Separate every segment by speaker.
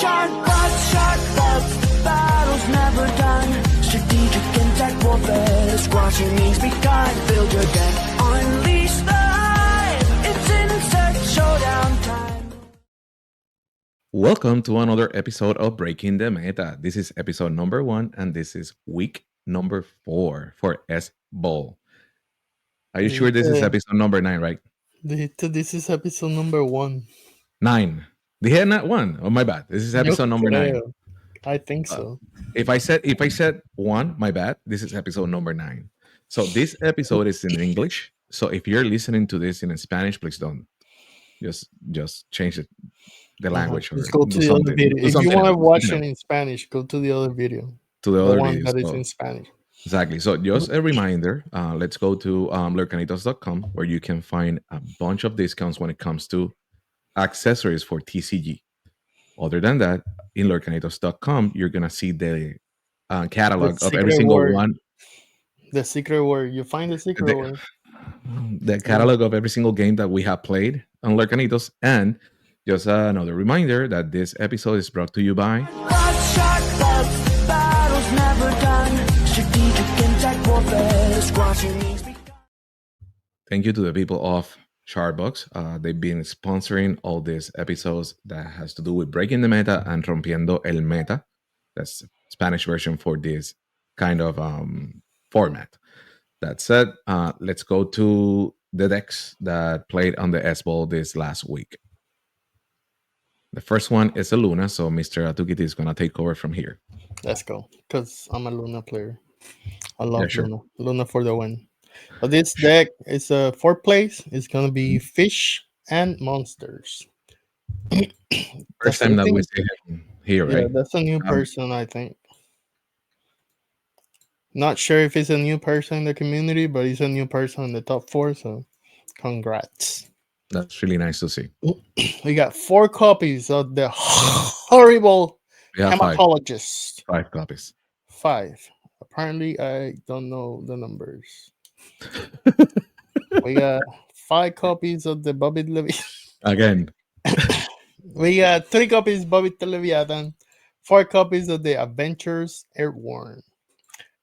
Speaker 1: the battle's never done. Strategic and tech warfare, squash your knees begun. Build your deck, unleash the hype. It's insect showdown time.
Speaker 2: Welcome to another episode of Breaking the Meta. This is episode number 1, and this is week number 4 for SBOL. Are you sure this is episode number 9, right?
Speaker 3: This is episode number 1.
Speaker 2: 9. Dije not 1. Oh, my bad. This is episode number 9.
Speaker 3: I think so.
Speaker 2: If I said 1, my bad. This is episode number 9. So this episode is in English. So if you're listening to this in Spanish, please don't just change the language.
Speaker 3: Just go to the other video. If you want to watch it in Spanish, go to the other video.
Speaker 2: To the other
Speaker 3: one
Speaker 2: video
Speaker 3: that is in Spanish.
Speaker 2: Exactly. So just a reminder, let's go to Lorcanitos.com, where you can find a bunch of discounts when it comes to accessories for TCG. Other than that, in Lorcanitos.com, you're going to see the catalog of every single one.
Speaker 3: The secret word. You find the secret word.
Speaker 2: The catalog of every single game that we have played on Lorcanitos. And just another reminder that this episode is brought to you by...
Speaker 1: battle's never done. Strategic and tech warfare, squash your knees begun.
Speaker 2: Thank you to the people of Chartbox. They've been sponsoring all these episodes that has to do with breaking the meta and rompiendo el meta. That's Spanish version for this kind of format. That said, let's go to the decks that played on the SBOL this last week. The first one is a Luna, so Mr. Atukiti is going to take over from here.
Speaker 3: Let's go, because I'm a Luna player. I love Luna. Luna for the win. But this deck is a 4-place. It's going to be fish and monsters.
Speaker 2: First time that we see him here, right?
Speaker 3: Yeah, that's a new person, I think. Not sure if it's a new person in the community, but he's a new person in the top 4, so congrats.
Speaker 2: That's really nice to see.
Speaker 3: We got 4 copies of the horrible hematologist.
Speaker 2: 5 copies.
Speaker 3: 5. Apparently, I don't know the numbers. We got 5 copies of the Bobby Leviathan.
Speaker 2: Again.
Speaker 3: We got 3 copies Bobby the Leviathan, 4 copies of the Adventures Airborne,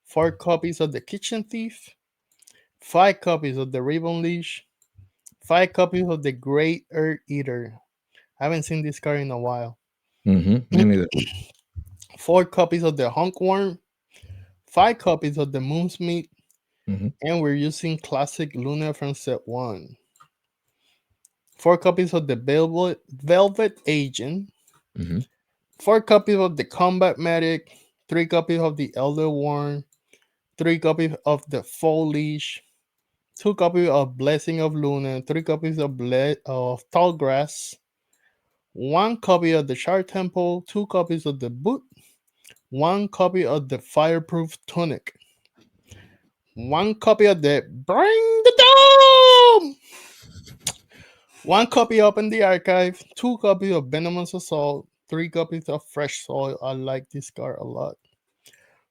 Speaker 3: 4 copies of the Kitchen Thief, 5 copies of the Ribbon Leash, 5 copies of the Great Earth Eater. I haven't seen this card in a while.
Speaker 2: Me neither.
Speaker 3: 4 copies of the Hunkworm, 5 copies of the Moonsmeat, and we're using classic Luna from set 1. 4 copies of the Velvet Agent, 4 copies of the Combat Medic, 3 copies of the Elder Worm, 3 copies of the Full Leash, 2 copies of Blessing of Luna, 3 copies of Tall Grass, 1 copy of the Shard Temple, 2 copies of the Boot, 1 copy of the Fireproof Tunic, 1 copy of the Bring the Dome, 1 copy up in the archive, 2 copies of Venomous Assault, 3 copies of Fresh Soil. I like this card a lot.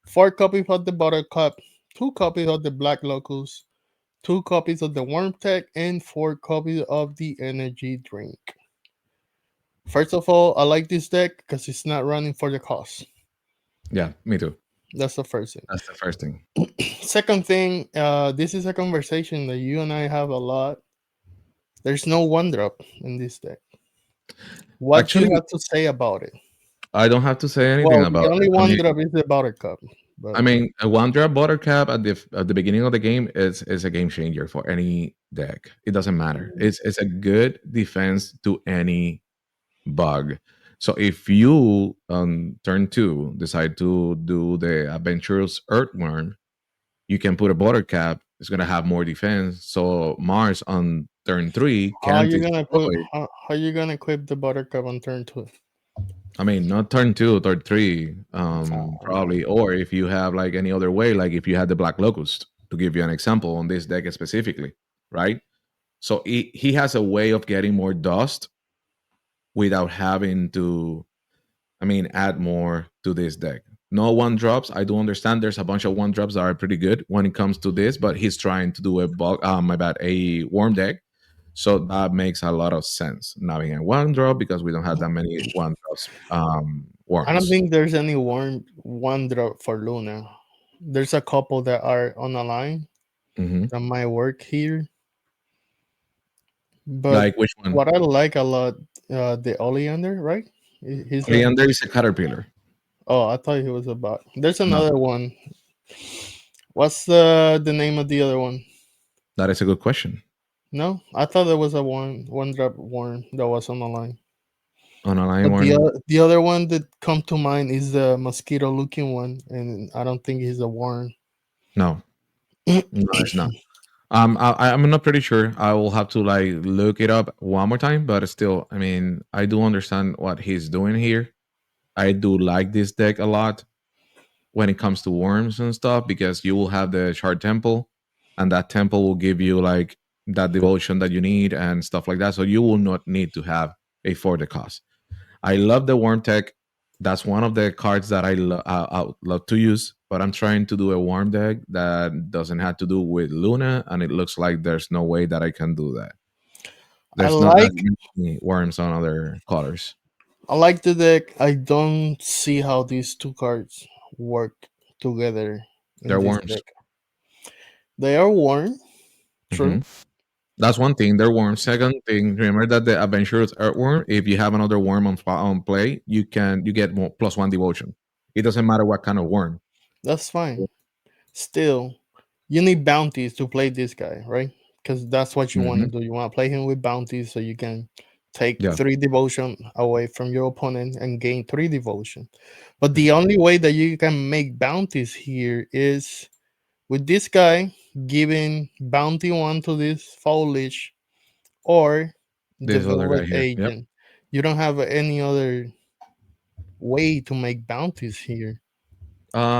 Speaker 3: 4 copies of the Buttercup, 2 copies of the Black Locust, 2 copies of the Worm Tech, and 4 copies of the Energy Drink. First of all, I like this deck because it's not running for the cost.
Speaker 2: Yeah, me too.
Speaker 3: That's the first thing. Second thing, this is a conversation that you and I have a lot. There's no 1-drop in this deck. What do you have to say about it?
Speaker 2: I don't have to say anything about it.
Speaker 3: The only 1-drop is the Buttercup. But...
Speaker 2: I mean, a 1-drop Buttercup at the beginning of the game is a game changer for any deck. It doesn't matter. It's a good defense to any bug. So if you on turn 2 decide to do the Adventurous Earthworm, you can put a Buttercup. It's gonna have more defense. So Mars on turn 3 can.
Speaker 3: How are you gonna equip the Buttercup on turn 2?
Speaker 2: I mean, not turn 2, turn 3, probably. Or if you have like any other way, like if you had the Black Locust, to give you an example on this deck specifically, right? So he has a way of getting more dust without having to, add more to this deck. No 1-drops. I do understand there's a bunch of 1-drops that are pretty good when it comes to this, but he's trying to do a worm deck. So that makes a lot of sense. Not being a one drop because we don't have that many one drops
Speaker 3: I don't
Speaker 2: worms.
Speaker 3: think there's any one drop for Luna. There's a couple that are on the line
Speaker 2: Hmm.
Speaker 3: that might work here. But
Speaker 2: Like which one?
Speaker 3: what I like a lot, the Oleander, right? He's a.
Speaker 2: Leander is a caterpillar.
Speaker 3: Oh, I thought he was a bot. There's
Speaker 2: No,
Speaker 3: another one. What's the name of the other one?
Speaker 2: that is a good question.
Speaker 3: No, I thought there was a one drop worm that was on the line.
Speaker 2: On a line
Speaker 3: But the
Speaker 2: worm,
Speaker 3: the other one that come to mind is the mosquito looking one, and I don't think he's a worm.
Speaker 2: no, no, it's not. I'm not pretty sure. I will have to like look it up one more time, but still, I mean, I do understand what he's doing here. I do like this deck a lot when it comes to worms and stuff because you will have the shard temple, and that temple will give you like that devotion that you need and stuff like that. So you will not need to have a for the cost. I love the worm tech. That's one of the cards that I love to use. But I'm trying to do a worm deck that doesn't have to do with Luna, and it looks like there's no way that I can do that.
Speaker 3: I
Speaker 2: There's not that
Speaker 3: like
Speaker 2: many worms on other colors.
Speaker 3: I like the deck. I don't see how these two cards work together in
Speaker 2: They're
Speaker 3: this
Speaker 2: worms.
Speaker 3: deck. They are worn,
Speaker 2: Hmm.
Speaker 3: true.
Speaker 2: That's one thing. They're worms. Second thing, remember that the adventurous earthworm. If you have another worm on play, you get plus one devotion. It doesn't matter what kind of worm.
Speaker 3: That's fine. Still, you need bounties to play this guy, right? Because that's what you want to
Speaker 2: Hmm.
Speaker 3: do. You want to play him with bounties so you can take
Speaker 2: Yeah.
Speaker 3: 3 devotion away from your opponent and gain 3 devotion. But the only way that you can make bounties here is with this guy giving bounty one to this foliage or the
Speaker 2: This other
Speaker 3: velvet
Speaker 2: guy here. Yep.
Speaker 3: agent. You don't have any other way to make bounties here,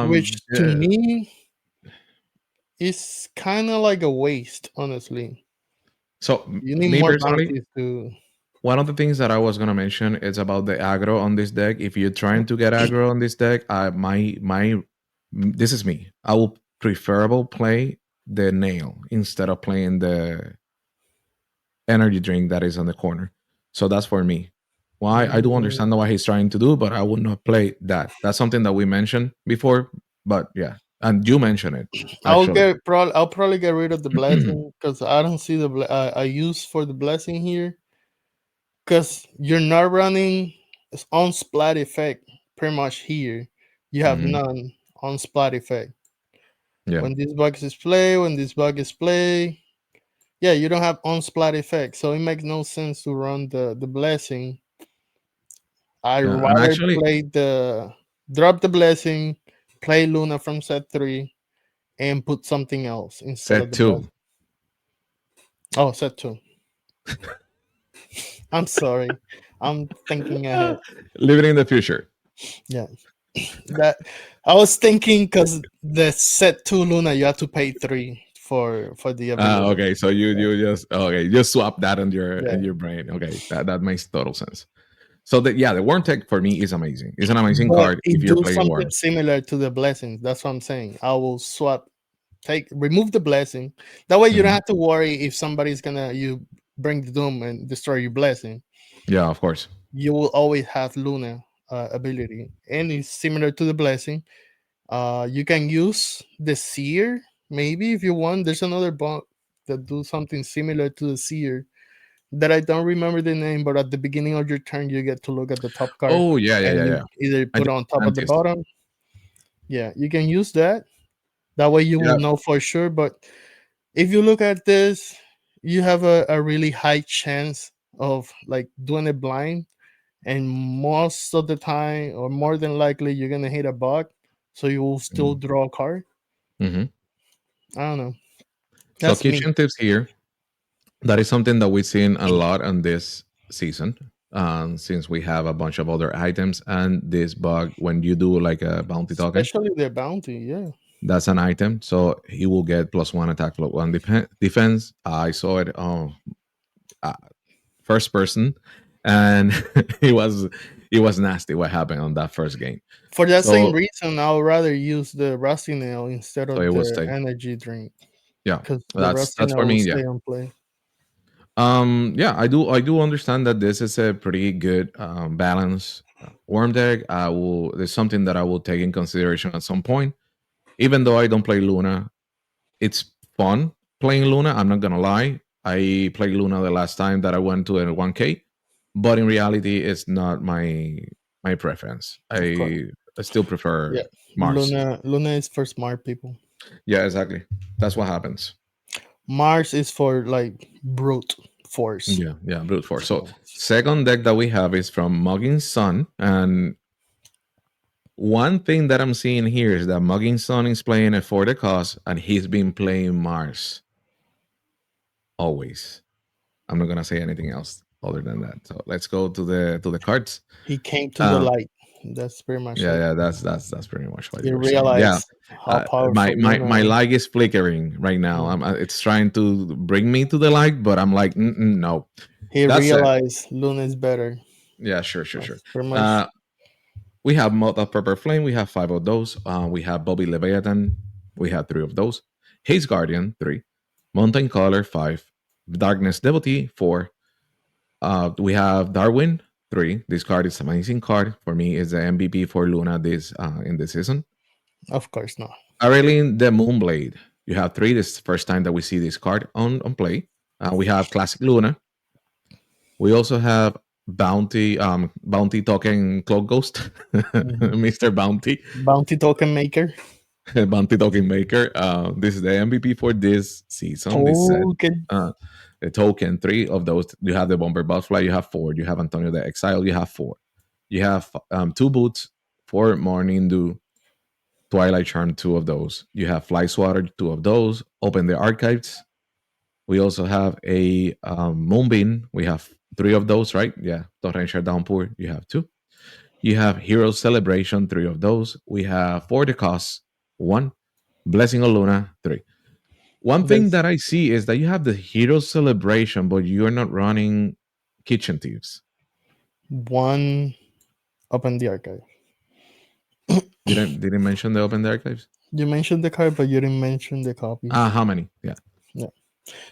Speaker 3: which to
Speaker 2: The,
Speaker 3: me is kind of like a waste, honestly.
Speaker 2: so
Speaker 3: You need
Speaker 2: me
Speaker 3: more
Speaker 2: personally,
Speaker 3: bounties to.
Speaker 2: one of the things that I was gonna mention is about the aggro on this deck. If you're trying to get aggro on this deck, this is me. I will preferable play the nail instead of playing the energy drink that is on the corner. So that's for me. Why I do
Speaker 3: Mm,
Speaker 2: understand what he's trying to do, but I would not play that. That's something that we mentioned before, but yeah, and you mentioned it actually.
Speaker 3: I'll probably get rid of the blessing because I don't see the I use for the blessing here because you're not running on splat effect pretty much here. You have
Speaker 2: Hmm.
Speaker 3: none on splat effect.
Speaker 2: Yeah,
Speaker 3: When this bug is play, yeah, you don't have on splat effect, so it makes no sense to run the blessing. I
Speaker 2: yeah, and
Speaker 3: rather
Speaker 2: actually,
Speaker 3: play the drop the blessing, play Luna from set 3, and put something else instead of
Speaker 2: set
Speaker 3: the
Speaker 2: two,
Speaker 3: blessing. Oh, set 2. I'm sorry. I'm thinking ahead.
Speaker 2: living in the future.
Speaker 3: Yeah. That I was thinking because the set 2 Luna you have to pay 3 for the ability.
Speaker 2: Okay, so you just okay, just swap that
Speaker 3: Yeah.
Speaker 2: in your brain. Okay, that makes total sense. So the worm tech for me is amazing. It's an amazing
Speaker 3: But
Speaker 2: card if
Speaker 3: it
Speaker 2: you're
Speaker 3: do
Speaker 2: playing
Speaker 3: something
Speaker 2: worms.
Speaker 3: similar to the blessings. That's what I'm saying. I will remove the blessing. That way you don't
Speaker 2: Mhm.
Speaker 3: have to worry if somebody's gonna you bring the doom and destroy your blessing.
Speaker 2: Yeah, of course.
Speaker 3: You will always have Luna ability, and it's similar to the blessing. You can use the seer maybe if you want. There's another bug that do something similar to the seer that I don't remember the name, but at the beginning of your turn you get to look at the top card
Speaker 2: Oh yeah, yeah,
Speaker 3: and
Speaker 2: yeah,
Speaker 3: you
Speaker 2: yeah.
Speaker 3: either
Speaker 2: I
Speaker 3: put
Speaker 2: think
Speaker 3: it on top of the
Speaker 2: Mantis.
Speaker 3: bottom. Yeah, you can use that. That way you will
Speaker 2: Yeah.
Speaker 3: know for sure. But if you look at this, you have a really high chance of like doing it blind, and most of the time or more than likely you're gonna hit a bug, so you will still draw a card.
Speaker 2: Mm-hmm.
Speaker 3: I don't know.
Speaker 2: So
Speaker 3: That's me.
Speaker 2: kitchen tips here. That is something that we've seen a lot on this season. Since we have a bunch of other items and this bug, when you do like a bounty token,
Speaker 3: Especially their bounty, yeah.
Speaker 2: that's an item. So he will get plus one attack, plus one defense. I saw it uh, first person, and it was it was nasty what happened on that first game.
Speaker 3: For that same
Speaker 2: So
Speaker 3: reason, I would rather use the rusty nail instead
Speaker 2: so
Speaker 3: of
Speaker 2: it will
Speaker 3: the
Speaker 2: stay.
Speaker 3: energy drink
Speaker 2: Yeah,
Speaker 3: because the
Speaker 2: that's
Speaker 3: rusty
Speaker 2: that's for
Speaker 3: nail will
Speaker 2: me. Yeah.
Speaker 3: stay on play.
Speaker 2: Yeah, I do understand that this is a pretty good balance worm deck. There's something that I will take in consideration at some point. Even though I don't play Luna, it's fun playing Luna. I'm not gonna lie. I played Luna the last time that I went to a 1K, but in reality, it's not my preference.
Speaker 3: Of course.
Speaker 2: I still prefer
Speaker 3: Yeah.
Speaker 2: Mars.
Speaker 3: Luna is for smart people.
Speaker 2: Yeah, exactly. That's what happens.
Speaker 3: Mars is for like brute force.
Speaker 2: Yeah, yeah, brute force. So
Speaker 3: So,
Speaker 2: second deck that we have is from Mugginson, and one thing that I'm seeing here is that Mugginson is playing it for the cause, and he's been playing Mars always. I'm not gonna say anything else other than that. So let's go to the cards.
Speaker 3: he came to the
Speaker 2: Um,
Speaker 3: light. That's pretty much
Speaker 2: yeah,
Speaker 3: it.
Speaker 2: yeah, that's pretty much what
Speaker 3: He
Speaker 2: you were saying. Yeah,
Speaker 3: realized how
Speaker 2: my
Speaker 3: powerful
Speaker 2: my
Speaker 3: Luna
Speaker 2: my
Speaker 3: is.
Speaker 2: light is flickering right now.
Speaker 3: Mm.
Speaker 2: It's trying to bring me to the light, but I'm like, no.
Speaker 3: He
Speaker 2: That's it.
Speaker 3: realized Luna is better.
Speaker 2: Yeah, sure, sure, sure.
Speaker 3: That's pretty much
Speaker 2: Uh, we have Moth of Purple Flame. We have five of those. We have Bobby Leviathan. We have three of those. Haze Guardian, three. Mountain Caller, five. Darkness Devotee, four. We have Darwin, three. This card is an amazing card. For me, is the MVP for Luna this in this season.
Speaker 3: of course not.
Speaker 2: Aurelin the Moonblade. You have three. This is the first time that we see this card on play. We have Classic Luna. We also have Bounty Token Cloak Ghost,
Speaker 3: Mhm.
Speaker 2: Mr. Bounty.
Speaker 3: Bounty token maker.
Speaker 2: Bounty Token Maker. This is the MVP for this season, this set.
Speaker 3: Token.
Speaker 2: The token, three of those. You have the Bomber Butterfly, you have four. You have Antonio the Exile, you have four. You have two boots, four Morning Dew, Twilight Charm, two of those. You have Fly Swatter, two of those. Open the Archives. We also have a Moonbeam. We have three of those, right? Yeah. Torrential Downpour, you have two. You have Hero Celebration, three of those. We have For the Cause, one. Blessing of Luna, three. One thing
Speaker 3: There's
Speaker 2: that I see is that you have the Hero Celebration, but you're not running Kitchen Thieves.
Speaker 3: one open the archive.
Speaker 2: Didn't mention the Open the Archives?
Speaker 3: You mentioned the card, but you didn't mention the copies.
Speaker 2: How many? Yeah.
Speaker 3: Yeah.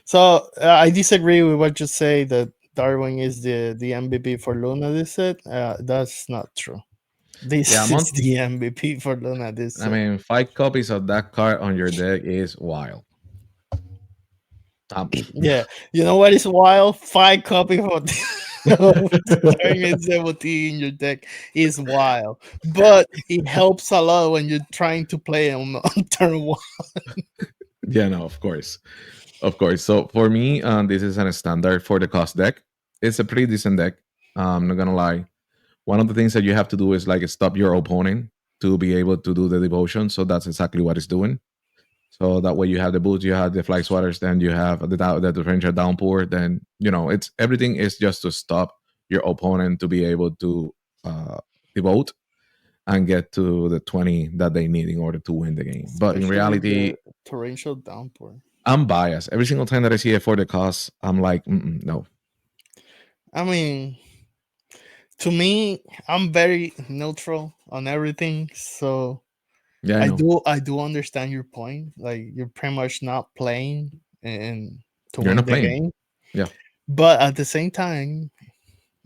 Speaker 3: So I disagree with what you say that Darwin is the MVP for Luna this set. That's not true. This
Speaker 2: Yeah,
Speaker 3: is the MVP for Luna this
Speaker 2: I
Speaker 3: set.
Speaker 2: mean, 5 copies of that card on your deck is wild.
Speaker 3: Yeah, you know what is wild? 5 copies of Darwin 17 in your deck is wild, but it helps a lot when you're trying to play on turn 1.
Speaker 2: Yeah, no, of course. Of course. So for me, this is a standard for the cost deck. It's a pretty decent deck. I'm not gonna lie. One of the things that you have to do is like stop your opponent to be able to do the devotion. So that's exactly what it's doing. So that way you have the boots, you have the fly swatters, then you have the ranger downpour. Then it's everything is just to stop your opponent to be able to devote and get to the 20 that they need in order to win the game. But in
Speaker 3: Especially
Speaker 2: reality,
Speaker 3: the torrential downpour.
Speaker 2: I'm biased. Every single time that I see it for the cost, I'm like, no.
Speaker 3: I mean, to me, I'm very neutral on everything. So
Speaker 2: Yeah, I know.
Speaker 3: I do understand your point. Like you're pretty much not playing and to
Speaker 2: You're
Speaker 3: win
Speaker 2: not
Speaker 3: the
Speaker 2: playing.
Speaker 3: game.
Speaker 2: Yeah.
Speaker 3: But at the same time,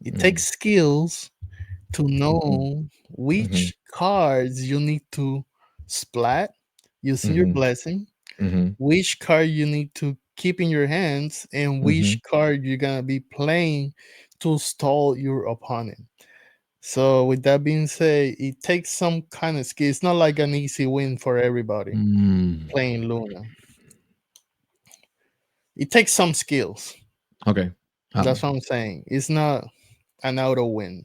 Speaker 3: it
Speaker 2: Mhm.
Speaker 3: takes skills to
Speaker 2: Mhm.
Speaker 3: know which cards you need to splat using your
Speaker 2: Mhm.
Speaker 3: blessing,
Speaker 2: Mhm.
Speaker 3: which card you need to keep in your hands, and which
Speaker 2: Mhm.
Speaker 3: card you're gonna be playing to stall your opponent. So with that being said, it takes some kind of skill. It's not like an easy win for everybody
Speaker 2: Mm.
Speaker 3: playing Luna. It takes some skills.
Speaker 2: Okay.
Speaker 3: That's what I'm saying. It's not an auto win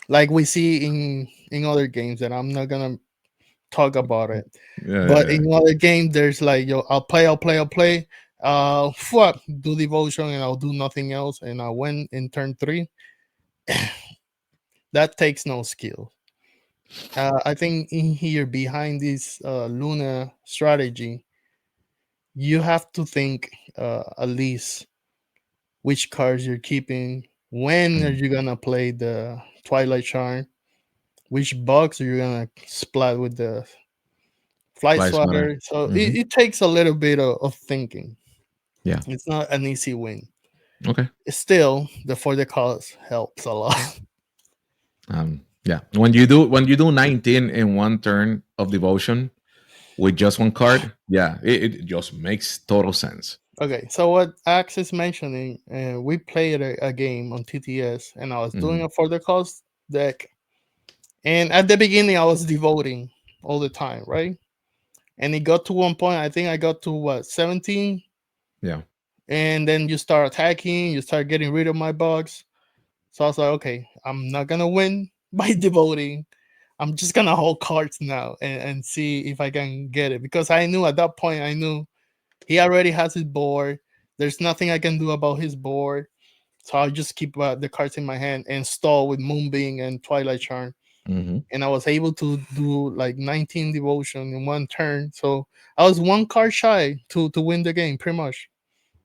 Speaker 3: like we see in other games that I'm not gonna talk about it.
Speaker 2: Yeah, yeah,
Speaker 3: But
Speaker 2: yeah.
Speaker 3: in other games, there's like yo, I'll play. What do devotion and I'll do nothing else, and I win in turn 3. That takes no skill. I think in here behind this Luna strategy, you have to think at least which cards you're keeping. When are
Speaker 2: Mm.
Speaker 3: you gonna play the Twilight Charm? Which bugs are you gonna splat with the fly
Speaker 2: Fly swatter.
Speaker 3: swatter? So
Speaker 2: Mhm.
Speaker 3: it takes a little bit of thinking.
Speaker 2: Yeah.
Speaker 3: It's not an easy win.
Speaker 2: Okay.
Speaker 3: Still, the for the cause helps a lot.
Speaker 2: Yeah. When you do 19 in one turn of devotion with just one card, yeah, it just makes total sense.
Speaker 3: Okay, so what Axe is mentioning, we played a game on TTS, and I was doing
Speaker 2: Mhm.
Speaker 3: a for the cause deck. And at the beginning, I was devoting all the time, right? And it got to one point, I think I got to what, 17?
Speaker 2: Yeah.
Speaker 3: And then you start attacking, you start getting rid of my bugs. So I was like, okay, I'm not gonna win by devoting. I'm just gonna hold cards now and see if I can get it. Because I knew at that point, I knew he already has his board. There's nothing I can do about his board. So I'll just keep the cards in my hand and stall with Moonbeam and Twilight Charm.
Speaker 2: Hmm.
Speaker 3: And I was able to do like 19 devotion in one turn. So I was one card shy to win the game, pretty much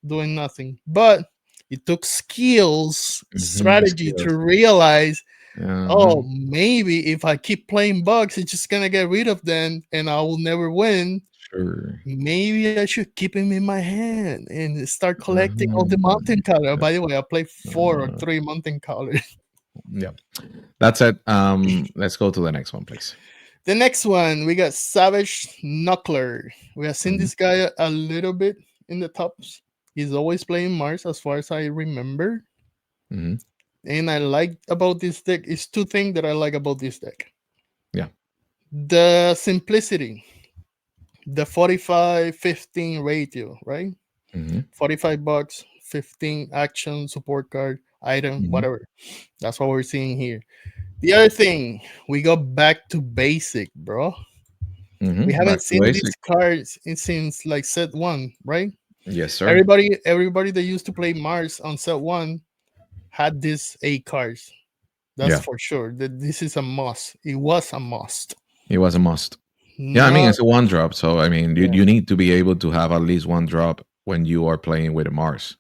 Speaker 3: doing nothing. But it took skills, strategy to
Speaker 2: Skills.
Speaker 3: realize,
Speaker 2: Uh-huh.
Speaker 3: oh, maybe if I keep playing bugs, it's just gonna get rid of them and I will never win.
Speaker 2: Sure.
Speaker 3: Maybe I should keep him in my hand and start collecting all the
Speaker 2: Uh-huh.
Speaker 3: mountain color. By the way, I played 4 or
Speaker 2: Uh,
Speaker 3: 3 mountain colors.
Speaker 2: yeah. That's it. Let's go to the next one, please.
Speaker 3: The next one, we got Savage Knuckler. We have seen
Speaker 2: Mhm.
Speaker 3: this guy a little bit in the tops. He's always playing Mars, as far as I remember.
Speaker 2: Mhm.
Speaker 3: And I like about this deck is two things that I like about this deck.
Speaker 2: Yeah.
Speaker 3: The simplicity, the 45-15 ratio, right?
Speaker 2: Mhm.
Speaker 3: 45 bucks, 15 action, support card, item,
Speaker 2: Mhm.
Speaker 3: whatever. That's what we're seeing here. The other thing, we go back to basic, bro. We
Speaker 2: Mhm.
Speaker 3: haven't
Speaker 2: Back to
Speaker 3: seen
Speaker 2: basic.
Speaker 3: these cards since like set one, right?
Speaker 2: Yes, sir.
Speaker 3: Everybody that used to play Mars on set one had these 8 cards. That's
Speaker 2: Yeah.
Speaker 3: for sure. That this is a must. It was a must.
Speaker 2: It was a must. Yeah, I mean
Speaker 3: Not
Speaker 2: it's a one drop, so I mean
Speaker 3: yeah,
Speaker 2: you need to be able to have at least one drop when you are playing with a Mars.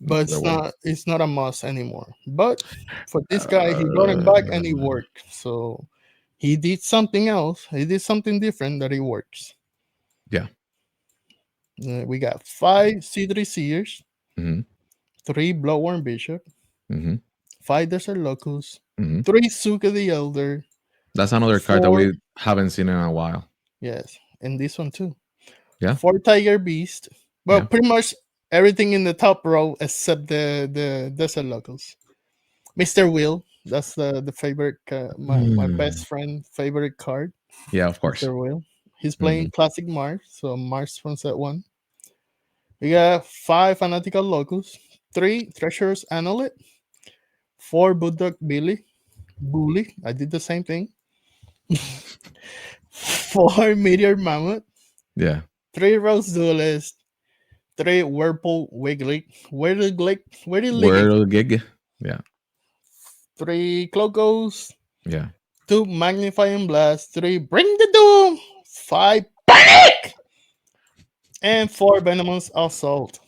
Speaker 2: No
Speaker 3: but
Speaker 2: other way.
Speaker 3: it's not a must anymore. But for this guy, he brought him back and it
Speaker 2: Uh,
Speaker 3: worked. So he did something else. He did something different that it works.
Speaker 2: yeah.
Speaker 3: We got 5 C3 Seers,
Speaker 2: Mhm.
Speaker 3: 3 Bloodworm Bishop,
Speaker 2: Mhm.
Speaker 3: 5 Desert Locust,
Speaker 2: Mhm.
Speaker 3: 3 Suka the Elder,
Speaker 2: That's another card that
Speaker 3: 4
Speaker 2: we haven't seen in a while.
Speaker 3: yes, and this one too.
Speaker 2: Yeah.
Speaker 3: 4 Tiger Beast. Well,
Speaker 2: Yeah.
Speaker 3: pretty much everything in the top row except the Desert Locust. Mr. Will, that's the favorite, my
Speaker 2: Mm.
Speaker 3: best friend favorite card.
Speaker 2: Yeah, of course.
Speaker 3: Mr. Will. He's playing
Speaker 2: Mhm.
Speaker 3: Classic Mars, so Mars from set one. We got 5 Fanatical Locust, 3 Treacherous Annulette, 4 Bulldog Bully. I did the same thing. 4 Meteor Mammoth,
Speaker 2: Yeah.
Speaker 3: 3 Rose Duelist, 3 Whirlpool Wiggly,
Speaker 2: Wordle gig. Yeah.
Speaker 3: 3 Clocos,
Speaker 2: Yeah.
Speaker 3: 2 Magnifying Blast, 3 Bring the Doom, 5 Panic, and 4 Venomous Assault.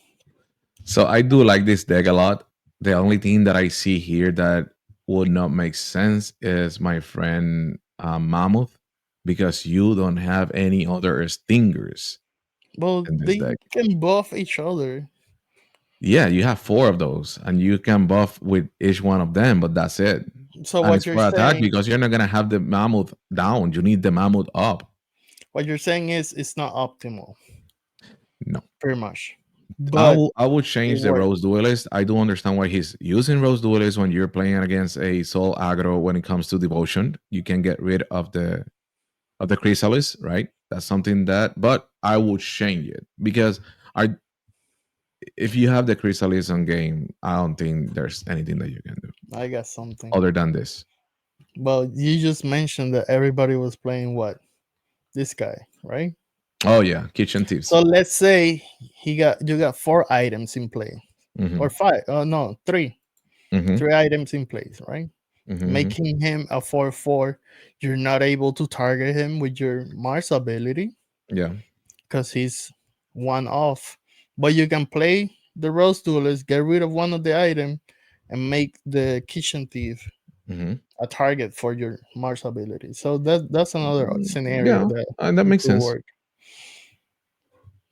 Speaker 2: So I do like this deck a lot. The only thing that I see here that would not make sense is my friend Mammoth, because you don't have any other stingers
Speaker 3: Well,
Speaker 2: in this
Speaker 3: they
Speaker 2: deck.
Speaker 3: can buff each other.
Speaker 2: Yeah, you have four of those, and you can buff with each one of them, but that's it.
Speaker 3: So
Speaker 2: And it's for attack
Speaker 3: saying,
Speaker 2: because you're not gonna have the Mammoth down. You need the Mammoth up.
Speaker 3: what you're saying is it's not optimal,
Speaker 2: No.
Speaker 3: pretty much, but
Speaker 2: I would
Speaker 3: it
Speaker 2: change the
Speaker 3: works.
Speaker 2: Rose Duelist. I do understand why he's using Rose Duelist when you're playing against a Soul Aggro when it comes to devotion. You can get rid of the Chrysalis, right? That's something that, but I would change it because I if you have the Chrysalis on game, I don't think there's anything that you can do
Speaker 3: I got something.
Speaker 2: other than this.
Speaker 3: Well, you just mentioned that everybody was playing what? This guy, right?
Speaker 2: Oh yeah, Kitchen
Speaker 3: So
Speaker 2: Thieves.
Speaker 3: let's say you got 4 items in play. Or
Speaker 2: Hmm.
Speaker 3: 5. Oh no, 3.
Speaker 2: Hmm.
Speaker 3: 3 items in place, right?
Speaker 2: Hmm.
Speaker 3: Making him a 4/4. You're not able to target him with your Mars ability
Speaker 2: Yeah.
Speaker 3: because he's one off. But you can play the Rose Duelist, get rid of one of the item, and make the Kitchen Thief
Speaker 2: Hmm.
Speaker 3: a target for your Mars ability. So that's another scenario
Speaker 2: Yeah,
Speaker 3: that
Speaker 2: that
Speaker 3: it
Speaker 2: makes
Speaker 3: could
Speaker 2: sense.
Speaker 3: work.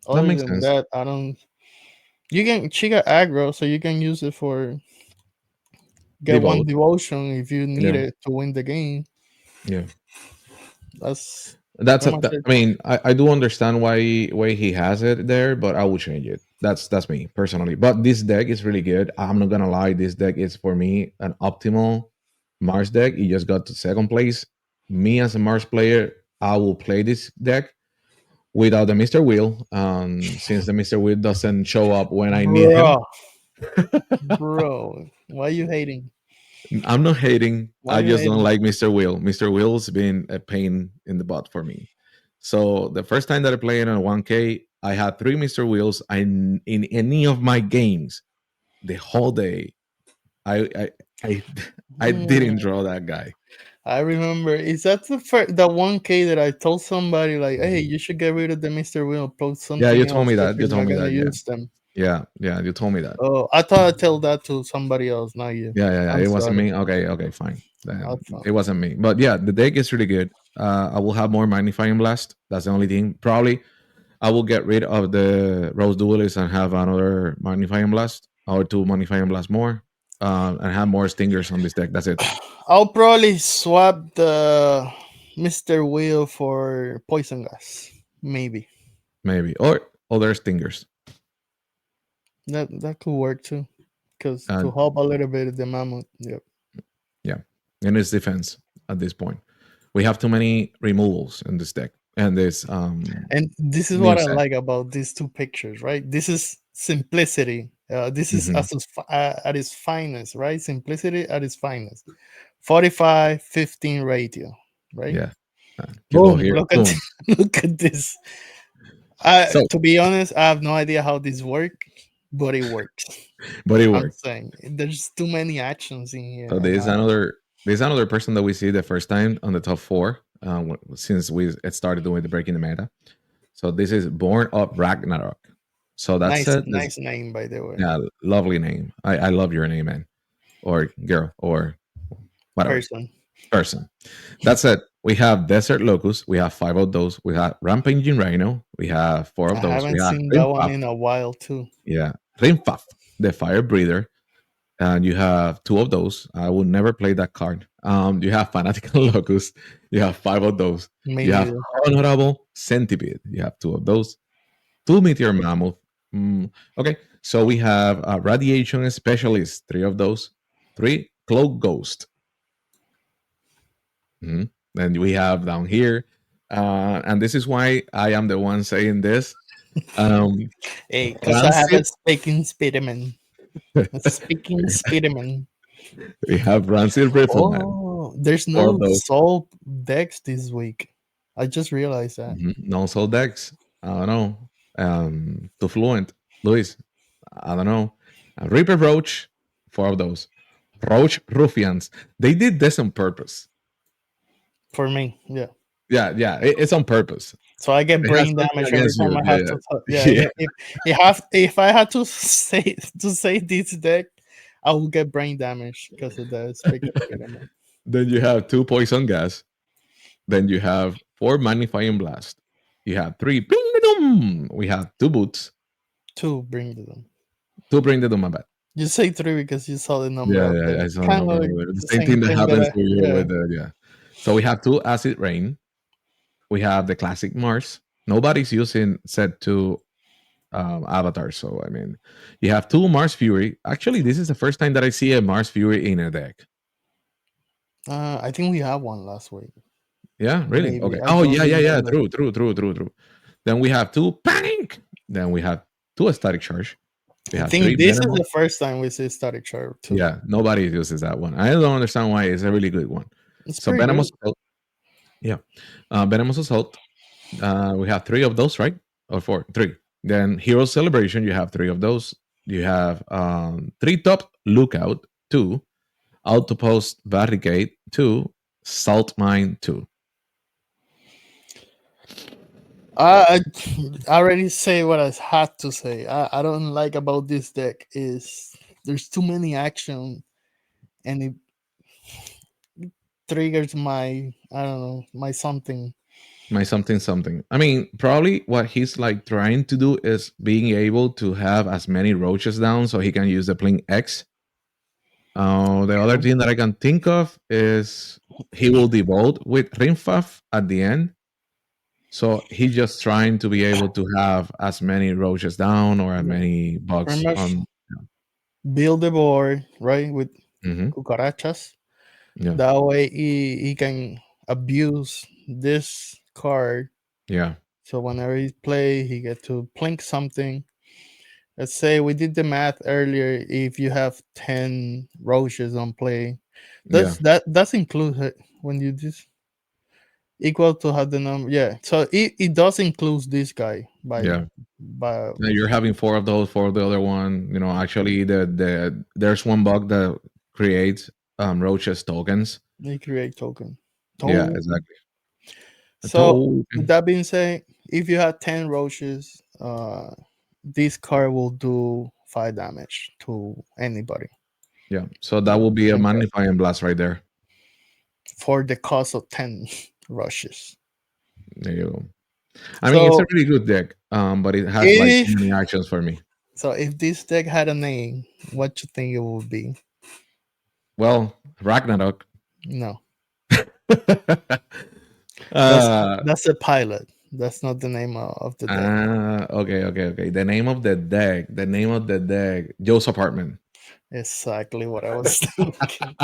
Speaker 2: That
Speaker 3: Other
Speaker 2: makes
Speaker 3: than
Speaker 2: sense.
Speaker 3: that, I don't. She got aggro, so you can use it for get one
Speaker 2: Devote.
Speaker 3: devotion if you need
Speaker 2: Yeah.
Speaker 3: it to win the game.
Speaker 2: Yeah.
Speaker 3: That's
Speaker 2: That's
Speaker 3: pretty much it.
Speaker 2: I mean, I do understand why he has it there, but I would change it. That's me personally. But this deck is really good. I'm not gonna lie, this deck is for me an optimal Mars deck. It just got to second place. Me as a Mars player, I will play this deck without the Mr. Wheel. Since the Mr. Wheel doesn't show up when I need him.
Speaker 3: Bro, bro, why are you hating?
Speaker 2: I'm not hating.
Speaker 3: Why
Speaker 2: I
Speaker 3: are you
Speaker 2: just don't
Speaker 3: hating?
Speaker 2: like Mr. Wheel. Mr. Wheel's been a pain in the butt for me. So the first time that I played on 1K, I had three Mr. Wheels. In any of my games, the whole day, I I I, I didn't
Speaker 3: Hmm.
Speaker 2: draw that guy.
Speaker 3: I remember. Is that the 1K that I told somebody like, hey, you should get rid of the Mr. Wheel, post
Speaker 2: Yeah, you
Speaker 3: something
Speaker 2: told
Speaker 3: else
Speaker 2: me
Speaker 3: if
Speaker 2: that. You
Speaker 3: you're
Speaker 2: told
Speaker 3: not
Speaker 2: me
Speaker 3: gonna
Speaker 2: that. Yeah,
Speaker 3: use them.
Speaker 2: yeah. You told me that.
Speaker 3: Oh, I thought I tell that to somebody else, not you.
Speaker 2: Yeah.
Speaker 3: I'm
Speaker 2: It wasn't
Speaker 3: sorry.
Speaker 2: me. Okay, fine.
Speaker 3: I
Speaker 2: Then
Speaker 3: thought.
Speaker 2: it wasn't me. But yeah, the deck is really good. I will have more magnifying blast. That's the only thing. Probably I will get rid of the Rose Duelist and have another Magnifying Blast or two Magnifying Blast more, and have more Stingers on this deck. That's it,
Speaker 3: I'll probably swap the Mr. Wheel for Poison Gas. Maybe
Speaker 2: maybe, or other Stingers.
Speaker 3: that could work too. Because to
Speaker 2: And
Speaker 3: help a little bit the mammoth. Yep.
Speaker 2: yeah, in its defense, at this point, we have too many removals in this deck and this
Speaker 3: And this is
Speaker 2: new
Speaker 3: what I
Speaker 2: set.
Speaker 3: like about these two pictures, right? This is simplicity. This is
Speaker 2: Hmm.
Speaker 3: at its finest, right? Simplicity at its finest. 45-15 ratio, right?
Speaker 2: Yeah, you go
Speaker 3: Boom!
Speaker 2: here,
Speaker 3: Look at
Speaker 2: boom.
Speaker 3: look at this.
Speaker 2: So,
Speaker 3: To be honest, I have no idea how this works, but it works.
Speaker 2: but it
Speaker 3: I'm
Speaker 2: worked.
Speaker 3: saying there's too many actions in here,
Speaker 2: So
Speaker 3: and
Speaker 2: there's another person that we see the first time on the top four, since we it started doing the breaking the meta. So this is Born of Ragnarok. So that's
Speaker 3: nice,
Speaker 2: it.
Speaker 3: nice name by the way.
Speaker 2: Yeah, lovely name. I love your name, man, or girl, or whatever
Speaker 3: Person.
Speaker 2: person. That's it. We have Desert Locust. We have five of those. We have Rampaging Rhino. We have four
Speaker 3: I
Speaker 2: of those. We
Speaker 3: haven't
Speaker 2: have
Speaker 3: seen that one
Speaker 2: Rimfaf.
Speaker 3: in a while too.
Speaker 2: Yeah, Rimfaf, the Fire Breather. And you have two of those. I will never play that card. You have Fanatical Locust. You have five of those.
Speaker 3: Me
Speaker 2: You have
Speaker 3: neither.
Speaker 2: Honorable Centipede. You have two of those. Two Meteor Mammoth. Okay, so we have Radiation Specialist, three of those. Three Cloak Ghost. Mhm. Then we have down here, and this is why I am the one saying this. Um,
Speaker 3: Hey, because I have
Speaker 2: Rancid.
Speaker 3: a speaking Spiderman. A speaking Spiderman.
Speaker 2: We have Rancid Rifleman,
Speaker 3: Oh, there's
Speaker 2: four of
Speaker 3: no
Speaker 2: those.
Speaker 3: soul decks this week. I just realized that.
Speaker 2: No soul decks. I don't know. Too fluent, Luis. I don't know. Reaper Roach, four of those. Roach Ruffians. They did this on purpose.
Speaker 3: For me, yeah.
Speaker 2: Yeah, it's on purpose.
Speaker 3: So I get
Speaker 2: It has
Speaker 3: brain
Speaker 2: something
Speaker 3: damage every
Speaker 2: against
Speaker 3: time
Speaker 2: you.
Speaker 3: I
Speaker 2: Yeah,
Speaker 3: have to.
Speaker 2: yeah,
Speaker 3: Yeah,
Speaker 2: yeah.
Speaker 3: if I had to say this deck, I will get brain damage because of the speaking Spiderman.
Speaker 2: Then you have two poison gas. Then you have four magnifying blast. You have three. Bing the dum. We have two boots.
Speaker 3: Two bring to them.
Speaker 2: Two bring the dum. My bad.
Speaker 3: You say three because you saw the number
Speaker 2: Yeah,
Speaker 3: up
Speaker 2: yeah,
Speaker 3: there.
Speaker 2: I saw the
Speaker 3: Kind of
Speaker 2: number.
Speaker 3: like
Speaker 2: The
Speaker 3: the
Speaker 2: same
Speaker 3: same
Speaker 2: thing that
Speaker 3: thing that
Speaker 2: happens
Speaker 3: I
Speaker 2: for you
Speaker 3: yeah.
Speaker 2: with the yeah. So we have two acid rain. We have the classic Mars. Nobody's using set two avatars. So I mean, you have two Mars Fury. Actually, this is the first time that I see a Mars Fury in a deck.
Speaker 3: I think we had one last week.
Speaker 2: Yeah, really? Okay.
Speaker 3: Maybe I
Speaker 2: Oh,
Speaker 3: don't
Speaker 2: yeah.
Speaker 3: remember.
Speaker 2: True. Then we have two panic. Then we have two static charge. We
Speaker 3: I
Speaker 2: have three
Speaker 3: think this is
Speaker 2: venomous.
Speaker 3: the first time we see static chart too.
Speaker 2: Yeah, nobody uses that one. I don't understand why. It's a really good one.
Speaker 3: It's
Speaker 2: So
Speaker 3: pretty good.
Speaker 2: venomous assault. Yeah, venomous assault. We have three of those, right? Or four? Three. Then hero celebration. You have three of those. You have three top lookout. Two outpost barricade. Two salt mine. Two.
Speaker 3: I already say what I had to say. I don't like about this deck is there's too many action and it triggers my I don't know my something.
Speaker 2: My something something. I mean, probably what he's like trying to do is being able to have as many roaches down so he can use the pling X. The other thing that I can think of is he will devote with Rimfaf at the end. So he's just trying to be able to have as many roaches down or as many bugs
Speaker 3: Pretty much
Speaker 2: on.
Speaker 3: build the board, right, with
Speaker 2: Mhm.
Speaker 3: cucarachas.
Speaker 2: Yeah,
Speaker 3: That way he can abuse this card.
Speaker 2: yeah,
Speaker 3: So whenever he play, he get to plink something. Let's say we did the math earlier. If you have 10 roaches on play,
Speaker 2: yeah,
Speaker 3: that's included when you just equal to have the number. Yeah, so it does include this guy
Speaker 2: yeah.
Speaker 3: by
Speaker 2: Now you're having four of those for the other one. You know, actually, there's one bug that creates roaches tokens.
Speaker 3: the create token.
Speaker 2: Yeah,
Speaker 3: To-
Speaker 2: exactly. A
Speaker 3: So with
Speaker 2: token.
Speaker 3: that being said, if you have 10 roaches, this card will do 5 damage to anybody
Speaker 2: Yeah, so that will be a
Speaker 3: and
Speaker 2: magnifying blast right there.
Speaker 3: for the cost of 10 rushes.
Speaker 2: There you go. I mean, it's a
Speaker 3: So
Speaker 2: really good deck, but it has like too
Speaker 3: if
Speaker 2: many actions for me.
Speaker 3: if this deck had a name, what you think it would be?
Speaker 2: Well, Ragnarok.
Speaker 3: No, that's
Speaker 2: uh,
Speaker 3: that's a pilot. That's not the name of the deck.
Speaker 2: okay. The name of the deck. The name of the deck. Joe's apartment.
Speaker 3: Exactly what I was thinking.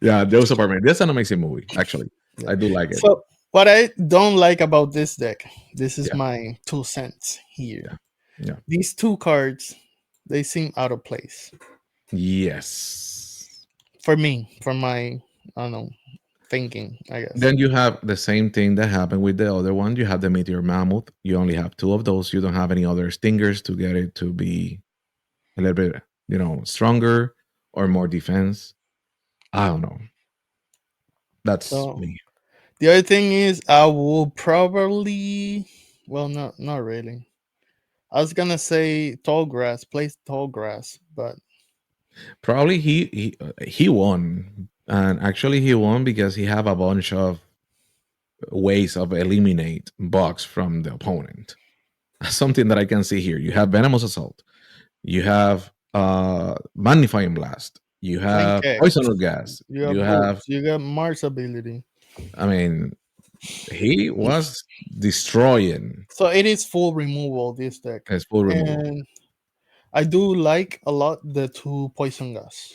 Speaker 2: Yeah, Joe's apartment. That's an amazing movie. Actually,
Speaker 3: Yeah.
Speaker 2: I do like it.
Speaker 3: So what I don't like about this deck, this is
Speaker 2: Yeah,
Speaker 3: my 2 cents
Speaker 2: yeah,
Speaker 3: here.
Speaker 2: yeah.
Speaker 3: These two cards, they seem out of place
Speaker 2: Yes.
Speaker 3: for me, for my I don't know thinking. I guess.
Speaker 2: Then you have the same thing that happened with the other one. You have the Meteor Mammoth. You only have two of those. You don't have any other stingers to get it to be a little bit, stronger or more defense. I don't know. That's
Speaker 3: So
Speaker 2: me.
Speaker 3: the other thing is, I will probably, well, not really. I was gonna say tall grass, play tall grass, but
Speaker 2: Probably he won, and actually he won because he have a bunch of ways of eliminate bugs from the opponent. Something that I can see here. You have venomous assault. You have magnifying blast. You
Speaker 3: Link
Speaker 2: have
Speaker 3: X,
Speaker 2: poisonous gas.
Speaker 3: you
Speaker 2: You
Speaker 3: got
Speaker 2: have.
Speaker 3: boots, you got Mars ability.
Speaker 2: I mean, he was destroying
Speaker 3: So it is full removal this deck,
Speaker 2: his full removal.
Speaker 3: and I do like a lot the two poison gas.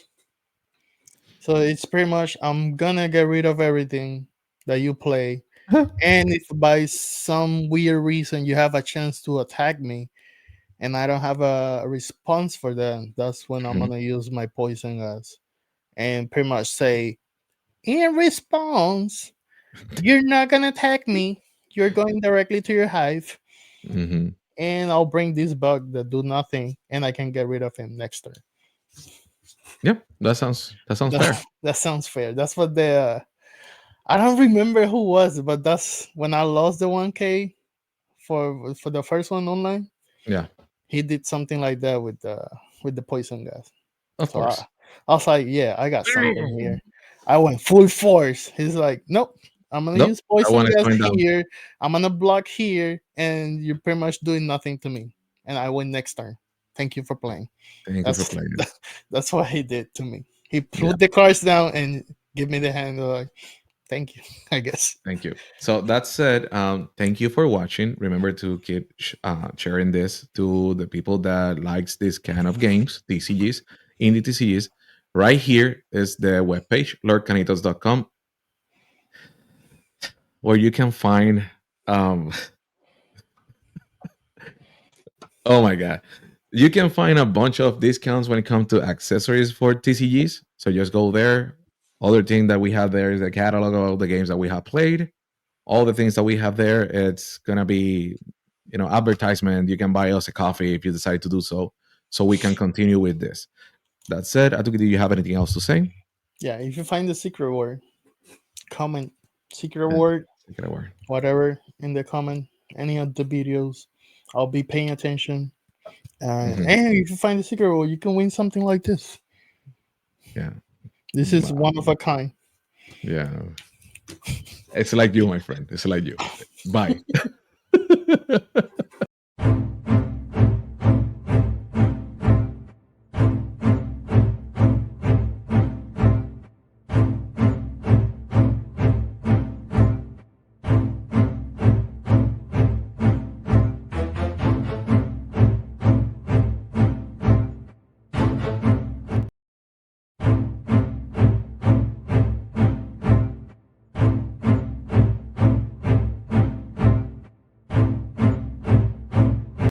Speaker 3: So it's pretty much I'm gonna get rid of everything that you play, and if by some weird reason you have a chance to attack me, and I don't have a response for that, that's when I'm
Speaker 2: Mhm.
Speaker 3: gonna use my poison gas and pretty much say, in response, you're not gonna attack me. You're going directly to your hive,
Speaker 2: Mhm.
Speaker 3: and I'll bring this bug that do nothing, and I can get rid of him next turn.
Speaker 2: Yep, that sounds fair.
Speaker 3: That sounds fair. That's what the I don't remember who was, but that's when I lost the 1K for the first one online.
Speaker 2: Yeah,
Speaker 3: He did something like that with the poison gas.
Speaker 2: of
Speaker 3: So I,
Speaker 2: course.
Speaker 3: I was like, yeah, I got something here. I went full force. He's like, nope, I'm gonna
Speaker 2: Nope,
Speaker 3: use
Speaker 2: that
Speaker 3: poison
Speaker 2: one is
Speaker 3: gas
Speaker 2: going down.
Speaker 3: here. I'm gonna block here, and you're pretty much doing nothing to me. And I win next turn. Thank you for playing.
Speaker 2: Thank you for
Speaker 3: That's
Speaker 2: playing.
Speaker 3: that's what he did to me. He
Speaker 2: Yeah,
Speaker 3: put the cards down and give me the hand. Like, thank you, I guess.
Speaker 2: thank you. So that said, thank you for watching. Remember to keep sharing this to the people that likes this kind of games, TCGs, indie TCGs. Right here is the webpage, lorcanitos.com, where you can find um oh my god. You can find a bunch of discounts when it comes to accessories for TCGs. So just go there. Other thing that we have there is a catalog of all the games that we have played. All the things that we have there, it's gonna be, advertisement. You can buy us a coffee if you decide to do so, so we can continue with this. That said, Atuki, do you have anything else to say?
Speaker 3: Yeah, if you find the secret word, comment secret
Speaker 2: Yeah,
Speaker 3: word,
Speaker 2: take it away.
Speaker 3: whatever in the comment, any of the videos. I'll be paying attention.
Speaker 2: Mhm.
Speaker 3: And if you find the secret word, you can win something like this.
Speaker 2: Yeah.
Speaker 3: This is one of a kind.
Speaker 2: Yeah. It's like you, my friend. It's like you. Bye.